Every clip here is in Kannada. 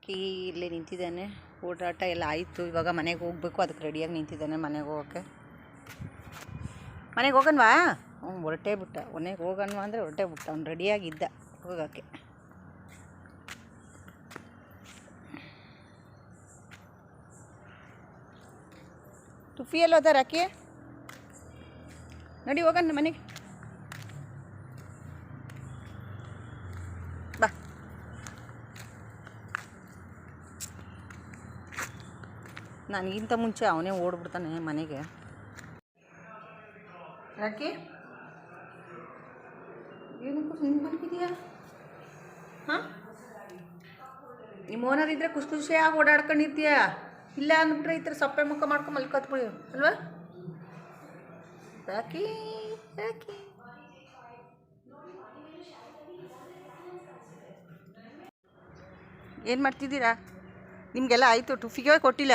ಲಕ್ಕಿ ಇಲ್ಲೇ ನಿಂತಿದ್ದಾನೆ. ಓಡಾಟ ಎಲ್ಲ ಆಯಿತು. ಇವಾಗ ಮನೆಗೆ ಹೋಗಬೇಕು. ಅದಕ್ಕೆ ರೆಡಿಯಾಗಿ ನಿಂತಿದ್ದಾನೆ ಮನೆಗೆ ಹೋಗೋಕ್ಕೆ. ಮನೆಗೆ ಹೋಗನ್ವಾ? ಹೊರಟೇ ಬಿಟ್ಟ. ಮನೆಗೆ ಹೋಗನ್ವಾ ಅಂದರೆ ಹೊರಟೇ ಬಿಟ್ಟ. ಅವ್ನು ರೆಡಿಯಾಗಿದ್ದ ಹೋಗೋಕ್ಕೆ. ಟುಫಿ ಎಲ್ಲ ಹೋದ ರಾಕಿ? ನಡಿ ಹೋಗಣ ಮನೆಗೆ. ಬಾ. ನನಗಿಂತ ಮುಂಚೆ ಅವನೇ ಓಡ್ಬಿಡ್ತಾನೆ ಮನೆಗೆ. ರಾಕಿ ಏನಕ್ಕೂ ಹಿಂಗೆ ಮಲಗಿದೆಯಾ? ಹಾಂ, ನಿಮ್ಮ ಓನರ್ ಇದ್ದರೆ ಖುಷಿಯಾಗಿ ಓಡಾಡ್ಕೊಂಡಿರ್ತೀಯ. ಇಲ್ಲ ಅಂದ್ಬಿಟ್ರೆ ಈ ಥರ ಸೊಪ್ಪೆ ಮುಖ ಮಾಡ್ಕೊಂಡು ಮಲ್ಕೋತ್ಬಿಡಿ ಅಲ್ವಾ? ರಾಕಿ ರಾಕಿ ಏನು ಮಾಡ್ತಿದ್ದೀರಾ? ನಿಮಗೆಲ್ಲ ಆಯಿತು. ಟುಫಿಗೆ ಕೊಟ್ಟಿಲ್ಲ.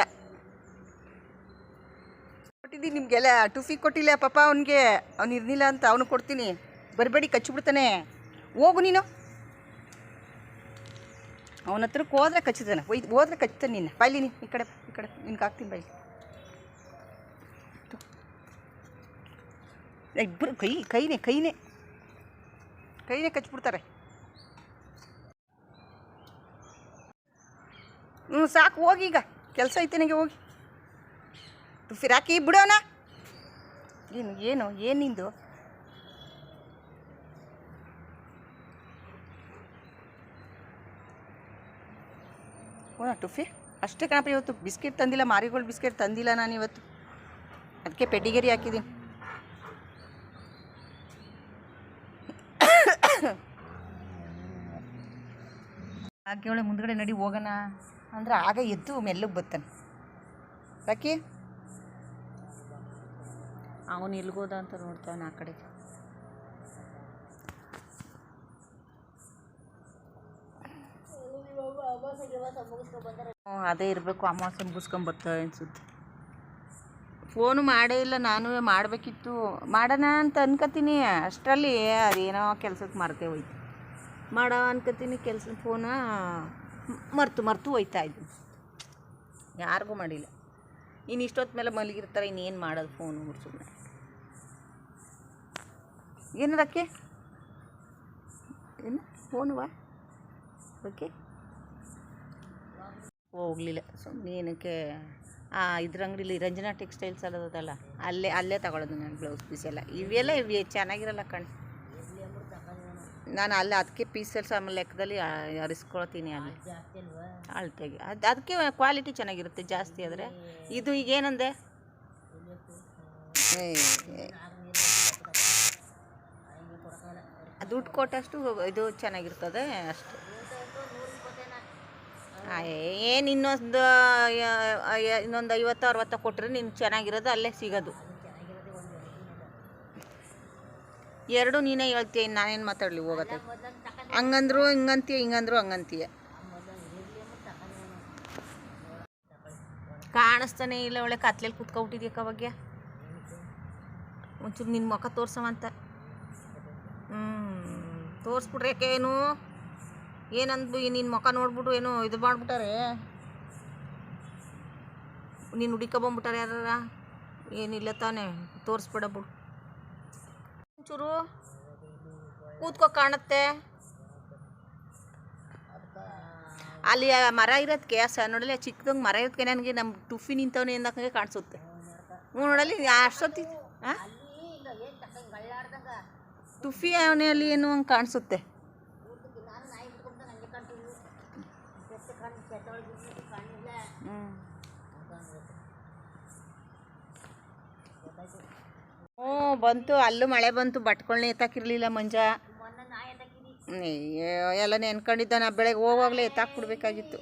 ಕೊಟ್ಟಿದ್ದೀನಿ ನಿಮಗೆಲ್ಲ. ಟುಫಿಗೆ ಕೊಟ್ಟಿಲ್ಲ ಪಾಪ. ಅವ್ನಿಗೆ ಅವ್ನು ಇರಲಿಲ್ಲ ಅಂತ ಅವನು ಕೊಡ್ತೀನಿ. ಬರಬೇಡಿ, ಕಚ್ಚಿಬಿಡ್ತಾನೆ. ಹೋಗು ನೀನು. ಅವನ ಹತ್ರಕ್ಕೆ ಹೋದ್ರೆ ಕಚ್ಚಿದಾನೆ. ಹೋದ್ರೆ ಕಚ್ತಾನೆ ನಿನ್ನ. ಬಾಯ್ಲಿ ನೀನು ಈ ಕಡೆ ನಿನ್ಗೆ ಹಾಕ್ತೀನಿ ಬಾಯ್ಲಿ. ಇಬ್ಬರು ಕೈನೇ ಕಚ್ಬಿಡ್ತಾರೆ. ಸಾಕು, ಹೋಗಿ ಈಗ ಕೆಲಸ ಐತೆ ನನಗೆ. ಹೋಗಿ ಟುಫಿ ರಾಕಿ ಬಿಡೋಣ. ಏನು ನಿಂದು? ಓನಾ ಟುಫಿ ಅಷ್ಟೇ ಕಣಪ್ಪ. ಇವತ್ತು ಬಿಸ್ಕೆಟ್ ತಂದಿಲ್ಲ, ಮಾರಿಗೋಲ್ಡ್ ಬಿಸ್ಕೆಟ್ ತಂದಿಲ್ಲ ನಾನು ಇವತ್ತು. ಅದಕ್ಕೆ ಪೆಡಿಗರಿ ಹಾಕಿದ್ದೀನಿ. ಹಾಗೆ ಒಳ್ಳೆ ಮುಂದ್ಗಡೆ ನಡಿ ಹೋಗೋಣ ಅಂದ್ರೆ ಆಗ ಎದ್ದು ಮೆಲ್ಲಗೆ ಬರ್ತಾನೆ. ರಾಕಿ ಅವನು ಎಲ್ಗೋದ ಅಂತ ನೋಡ್ತಾನೆ ಆ ಕಡೆ. ಅದೇ ಇರಬೇಕು. ಅಮಾವಾಸ್ಯೆ ಮುಗಿಸ್ಕೊಂಬರ್ತಾರೆ ಅನ್ಸುತ್ತೆ. ಫೋನು ಮಾಡೇ ಇಲ್ಲ. ನಾನು ಮಾಡಬೇಕಿತ್ತು, ಮಾಡೋಣ ಅಂತ ಅನ್ಕೋತೀನಿ. ಅಷ್ಟರಲ್ಲಿ ಅದೇನೋ ಕೆಲ್ಸಕ್ಕೆ ಮರ್ತೇ ಹೋಯ್ತು. ಮಾಡೋ ಅನ್ಕೋತೀನಿ, ಕೆಲಸ ಫೋನ ಮರ್ತು ಹೋಯ್ತಾ ಇದ್ದೀನಿ. ಯಾರಿಗೂ ಮಾಡಿಲ್ಲ. ಇನ್ನು ಇಷ್ಟೊತ್ತು ಮೇಲೆ ಮಲಗಿರ್ತಾರೆ. ಇನ್ನೇನು ಮಾಡೋದು ಫೋನು ಮುಡ್ಸುಮ್ಮನೆ. ಏನದಕ್ಕೆ ಏನು ಫೋನುವಾ? ಓಕೆ, ಹೋಗಲಿಲ್ಲ ಸುಮ್ಮನೆ. ಏನಕ್ಕೆ ಇದ್ರ ಅಂಗಡಿಲಿ ರಂಜನಾ ಟೆಕ್ಸ್ಟೈಲ್ಸ್ ಅಲ್ಲದಲ್ಲ, ಅಲ್ಲೇ ತಗೊಳ್ಳೋದು ನಾನು ಬ್ಲೌಸ್ ಪೀಸ್ ಎಲ್ಲ. ಇವೆಲ್ಲ ಚೆನ್ನಾಗಿರಲ್ಲ ಕಣೆ. ನಾನು ಅಲ್ಲಿ ಅದಕ್ಕೆ ಪೀಸಲ್ಲಿ ಆಮೇಲೆ ಲೆಕ್ಕದಲ್ಲಿ ಅರಿಸ್ಕೊಳ್ತೀನಿ ಅಲ್ಲಿ ಅಳತೆಗೆ. ಅದಕ್ಕೆ ಕ್ವಾಲಿಟಿ ಚೆನ್ನಾಗಿರುತ್ತೆ ಜಾಸ್ತಿ ಆದರೆ. ಇದು ಈಗೇನಂದೆ? ದುಡ್ಡು ಕೊಟ್ಟಷ್ಟು ಇದು ಚೆನ್ನಾಗಿರ್ತದೆ ಅಷ್ಟು. ಏನು ಇನ್ನೊಂದು 50-60 ಕೊಟ್ಟರೆ ನೀನು ಚೆನ್ನಾಗಿರೋದು ಅಲ್ಲೇ ಸಿಗೋದು. ಎರಡು ನೀನೇ ಹೇಳ್ತೀಯ, ನಾನೇನು ಮಾತಾಡಲಿ? ಹೋಗತ್ತೆ ಹಂಗಂದ್ರು ಹಿಂಗಂತೀಯ, ಹಿಂಗಂದ್ರು ಹಂಗಂತೀಯ. ಕಾಣಿಸ್ತಾನೆ ಇಲ್ಲ. ಒಳ್ಳೆ ಕತ್ಲೆಯಲ್ಲಿ ಕೂತ್ಕೊಬಿಟ್ಟಿದ್ಯಕ್ಕ ಬಗ್ಗೆ. ಒಂಚೂರು ನಿನ್ನ ಮುಖ ತೋರ್ಸವಂತ. ತೋರಿಸ್ಬಿಟ್ರೆ ಏನು ಏನಂದು ನಿನ್ನ ಮುಖ ನೋಡ್ಬಿಟ್ಟು ಏನೋ ಇದು ಮಾಡ್ಬಿಟ್ಟಾರೆ. ನೀನು ಹುಡುಕೊಂಬಂಬಿಟ್ಟಾರೆ ಯಾರ? ಏನಿಲ್ಲ ತಾನೇ, ತೋರಿಸ್ಬೇಡ ಬಿಡು. ಒಂಚೂರು ಕೂತ್ಕೋ ಕಾಣುತ್ತೆ. ಅಲ್ಲಿ ಮರ ಇರೋದಕ್ಕೆ ನೋಡಲಿ, ಚಿಕ್ಕದಂಗೆ ಮರ ಇರೋದಕ್ಕೆ ನನಗೆ ನಮ್ಮ ಟುಫಿ ನಿಂತವನೇ ಎಂದಕ್ಕೆ ಕಾಣಿಸುತ್ತೆ. ನೋಡಲಿ ಅಷ್ಟೊತ್ತಿ ಟುಫಿ ಅವನೇ ಅಲ್ಲಿ ಏನು ಹಂಗೆ ಕಾಣಿಸುತ್ತೆ. ಬಂತು. ಅಲ್ಲೂ ಮಳೆ ಬಂತು. ಬಟ್ಗಳನ್ನ ಎತ್ತಾಕಿರ್ಲಿಲ್ಲ ಮಂಜ. ಎಲ್ಲ ನೆನ್ಕೊಂಡಿದ್ದ. ನಾ ಬೆಳಗ್ಗೆ ಹೋಗುವಾಗಲೇ ಎತ್ತಾಕ್ಬಿಡ್ಬೇಕಾಗಿತ್ತು.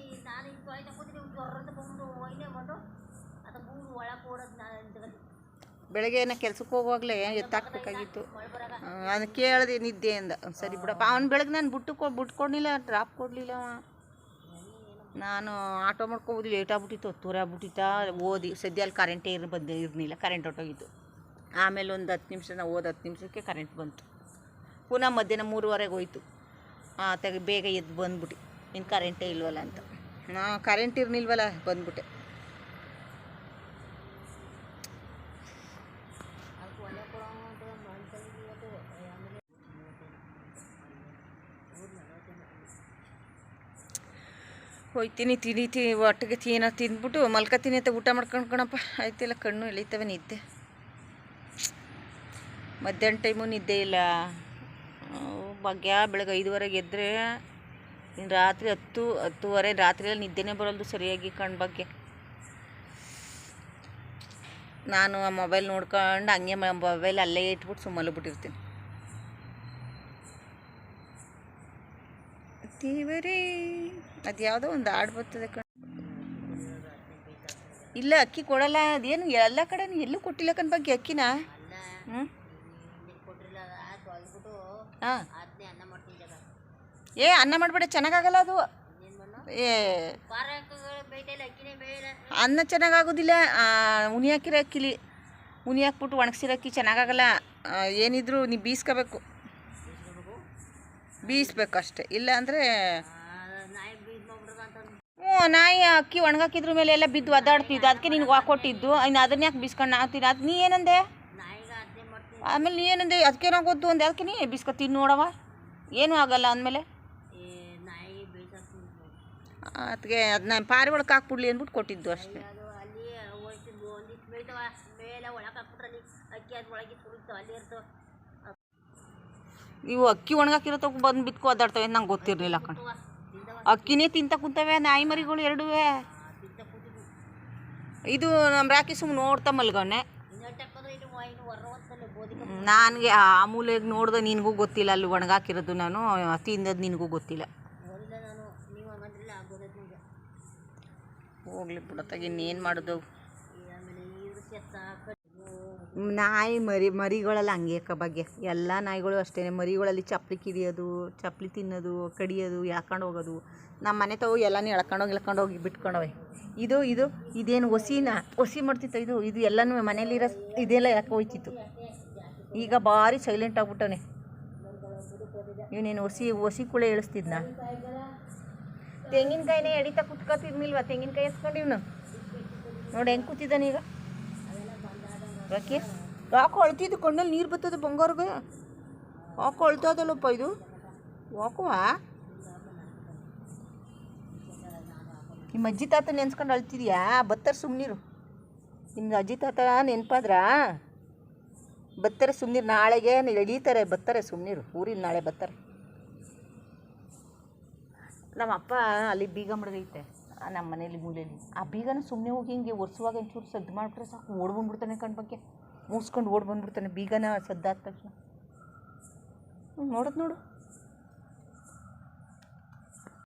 ಬೆಳಗ್ಗೆ ಏನೋ ಕೆಲ್ಸಕ್ಕೆ ಹೋಗುವಾಗಲೇ ಎತ್ತಾಕ್ಬೇಕಾಗಿತ್ತು. ಅದು ಕೇಳಿದೆ ನಿದ್ದೆಯಿಂದ. ಸರಿ ಬಿಡಪ್ಪ. ಅವ್ನು ಬೆಳಗ್ಗೆ ನಾನು ಬಿಟ್ಕೊಡ್ಲಿಲ್ಲ, ಡ್ರಾಪ್ ಕೊಡಲಿಲ್ಲ. ನಾನು ಆಟೋ ಮಾಡ್ಕೊಬೋದು. ಲೇಟ್ ಆಗ್ಬಿಟ್ಟಿತ್ತು, 10 ಆಗ್ಬಿಟ್ಟಿತ್ತ. ಓದಿ ಸದ್ಯ ಅಲ್ಲಿ ಕರೆಂಟೇ ಇರಲಿಲ್ಲ. ಕರೆಂಟ್ ಹೊಟ್ಟೋಗಿತ್ತು. ಆಮೇಲೆ ಒಂದು 10 ನಿಮಿಷ ನಾವು 10 ನಿಮಿಷಕ್ಕೆ ಕರೆಂಟ್ ಬಂತು. ಪುನಃ ಮಧ್ಯಾಹ್ನ 3:15 ಹೋಯ್ತು. ಬೇಗ ಎದ್ದು ಬಂದ್ಬಿಟ್ಟು ಇನ್ನು ಕರೆಂಟೇ ಇಲ್ವಲ್ಲ ಅಂತ. ಕರೆಂಟ್ ಇರ್ನಿಲ್ವಲ್ಲ ಬಂದ್ಬಿಟ್ಟೆ. ಹೋಯ್ತೀನಿ ಒಟ್ಟಿಗೆ ತಿಂದ್ಬಿಟ್ಟು ಮಲ್ಕತೀನಿ ಅಂತ ಊಟ ಮಾಡ್ಕೊಂಡು ಕಣಪ್ಪ. ಆಯ್ತಿಲ್ಲ, ಕಣ್ಣು ಎಳಿತವೆ, ನಿದ್ದೆ. ಮಧ್ಯಾಹ್ನ ಟೈಮು ನಿದ್ದೆ ಇಲ್ಲ. ಭಾಗ್ಯ ಬೆಳಗ್ಗೆ 5:30 ಎದ್ದರೆ ಇನ್ನು ರಾತ್ರಿ 10-10:30 ರಾತ್ರಿಯಲ್ಲಿ ನಿದ್ದೆನೇ ಬರೋದು ಸರಿಯಾಗಿ ಕಣ್ಣು ಬಗ್ಗೆ. ನಾನು ಆ ಮೊಬೈಲ್ ನೋಡ್ಕೊಂಡು ಹಂಗೆ ಮೊಬೈಲ್ ಅಲ್ಲೇ ಇಟ್ಬಿಟ್ಟು ಸುಮ್ಮನೆ ಬಿಟ್ಟಿರ್ತೀನಿ. ದೇವರೇ, ಅದು ಯಾವುದೋ ಒಂದು ಹಾಡು ಬರ್ತದೆ ಕಣ್. ಇಲ್ಲ, ಅಕ್ಕಿ ಕೊಡಲ್ಲ. ಅದೇನು ಎಲ್ಲ ಕಡೆ ಎಲ್ಲೂ ಕೊಟ್ಟಿಲ್ಲ ಕಣ್ ಬಗ್ಗೆ ಅಕ್ಕಿನ. ಹಾಂ, ಅನ್ನ ಮಾಡಬೇಡ, ಚೆನ್ನಾಗಾಗಲ್ಲ ಅದು. ಅನ್ನ ಚೆನ್ನಾಗಾಗೋದಿಲ್ಲ. ಉನಿ ಹಾಕಿರೋ ಅಕ್ಕಿಲಿ ಉನಿ ಹಾಕ್ಬಿಟ್ಟು ಒಣಗಿಸಿರೋ ಅಕ್ಕಿ ಚೆನ್ನಾಗಾಗಲ್ಲ. ಏನಿದ್ರು ನೀವು ಬೀಸ್ಬೇಕು ಅಷ್ಟೇ. ಇಲ್ಲ ಅಂದರೆ ನಾಯಿ ಅಕ್ಕಿ ಒಣಗಾಕಿದ್ರ ಮೇಲೆ ಎಲ್ಲ ಬಿದ್ದು ಒದ್ದಾಡ್ತಿದ್ದು. ಅದಕ್ಕೆ ನಿನ್ಗೆ ಕೊಟ್ಟಿದ್ದು. ಇನ್ನು ಅದನ್ನ ಯಾಕೆ ಬೀಸ್ಕೊಂಡು ನಾವು ತಿನ್ನ. ಅದು ನೀ ಏನಂದೆ ಆಮೇಲೆ? ನೀ ಏನಂದೆ ಅದಕ್ಕೇನೋ ಗೊತ್ತು ಅಂದೆ. ಅದಕ್ಕೆ ನೀ ಬೀಸ್ಕೊ ತಿನ್ನು ನೋಡವ, ಏನೂ ಆಗಲ್ಲ ಅಂದಮೇಲೆ. ಅದಕ್ಕೆ ಅದನ್ನ ಪಾರಿ ಒಳಗೆ ಹಾಕ್ಬಿಡ್ಲಿ ಅಂದ್ಬಿಟ್ಟು ಕೊಟ್ಟಿದ್ದು ಅಷ್ಟೇ. ನೀವು ಅಕ್ಕಿ ಒಣಗಾಕಿರೋ ತಗೊ ಬಂದು ಬಿತ್ಕೊ ಒದ್ದಾಡ್ತವೆ. ನಂಗೆ ಗೊತ್ತಿರಲಿಲ್ಲ ಕಣ್. ಅಕ್ಕಿನೇ ತಿಂತ ಕುಂತವೆ ನಾಯಿ ಮರಿಗಳು ಎರಡೂ. ಇದು ನಮ್ಮ ರಾಕಿ ಸುಮ್ಮನೆ ನೋಡ್ತಾ ಮಲ್ಗಣ್ಣೆ. ನನಗೆ ಆ ಮೂಲೆಗೆ ನೋಡ್ದೆ, ನಿನಗೂ ಗೊತ್ತಿಲ್ಲ ಅಲ್ಲಿ ಒಣಗಾಕಿರೋದು. ನಾನು ತಿಂದದ್ದು ನಿನಗೂ ಗೊತ್ತಿಲ್ಲ. ಹೋಗ್ಲಿ ಬಿಡತ್ತಾಗ ಇನ್ನೇನು ಮಾಡೋದು. ನಾಯಿ ಮರಿಗಳೆಲ್ಲ ಹಂಗೆ ಬಗ್ಗೆ ಎಲ್ಲ ನಾಯಿಗಳು ಅಷ್ಟೇ. ಮರಿಗಳಲ್ಲಿ ಚಪ್ಪಲಿ ಕಿಡಿಯೋದು, ಚಪ್ಪಲಿ ತಿನ್ನೋದು, ಕಡಿಯೋದು, ಎಳ್ಕೊಂಡು ಹೋಗೋದು. ನಮ್ಮ ಮನೆ ತಾವು ಎಲ್ಲನೂ ಎಳ್ಕೊಂಡೋಗಿ ಬಿಟ್ಕೊಂಡವೆ. ಇದೇನು ಒಸಿ ಮಾಡ್ತಿತ್ತು. ಇದು ಎಲ್ಲನೂ ಮನೇಲಿರೋ ಇದೆಲ್ಲ ಯಾಕೆ ಹೋಯ್ತಿತ್ತು. ಈಗ ಭಾರಿ ಸೈಲೆಂಟ್ ಆಗ್ಬಿಟ್ಟವನೆ. ಇವನೇನು ಒಸಿ ಕುಳೆ ಇಳಿಸ್ತಿದ್ನ. ತೆಂಗಿನಕಾಯಿನೇ ಎಡಿತಾ ಕುತ್ಕೊತಿದ್ನಿಲ್ವ? ತೆಂಗಿನಕಾಯಿ ಎಸ್ಕೊಂಡು ಇವನು ನೋಡಿ ಹೆಂಗೆ ಕೂತಿದ್ದಾನೆ ಈಗ. ಯಾಕೋ ಅಳ್ತಿದ್ದು, ಕಣ್ಣಲ್ಲಿ ನೀರು ಬರ್ತದೆ ಬಂಗಾರಿಗೆ. ಯಾಕೋ ಅಳ್ತಾ ಇದಲ್ಲಪ್ಪ ಇದು. ಯಾಕವಾ ನಿಮ್ಮ ಅಜ್ಜಿ ತಾತ ನೆನ್ಸ್ಕೊಂಡು ಅಳ್ತಿದ್ಯಾ? ಬರ್ತಾರೆ ಸುಮ್ಮನಿರು. ನಿಮ್ದು ಅಜ್ಜಿ ತಾತ ನೆನಪಾದ್ರಾ? ಬರ್ತಾರೆ ಸುಮ್ಮನಿರು. ನಾಳೆಗೆ ಎಳೀತಾರೆ, ಬರ್ತಾರೆ ಸುಮ್ಮನಿರು. ಊರಿನ ನಾಳೆ ಬರ್ತಾರೆ. ನಮ್ಮ ಅಪ್ಪ ಅಲ್ಲಿ ಬೀಗ ಮಡಗೈತೆ ನಮ್ಮ ಮನೇಲಿ ಮೂಲೆಯಲ್ಲಿ. ಆ ಬೀಗನ ಸುಮ್ಮನೆ ಹೋಗಿ ಹಿಂಗೆ ಒರೆಸುವಾಗ ಒಂಚೂರು ಸದ್ದು ಮಾಡಿಬಿಟ್ರೆ ಸಾಕು, ಓಡ್ ಬಂದ್ಬಿಡ್ತಾನೆ ಕಣ್ ಬಗ್ಗೆ. ಮೂಸ್ಕೊಂಡು ಓಡ್ ಬಂದ್ಬಿಡ್ತಾನೆ ಬೀಗನ ಸದ್ದಾದ ತಕ್ಷಣ. ನೋಡು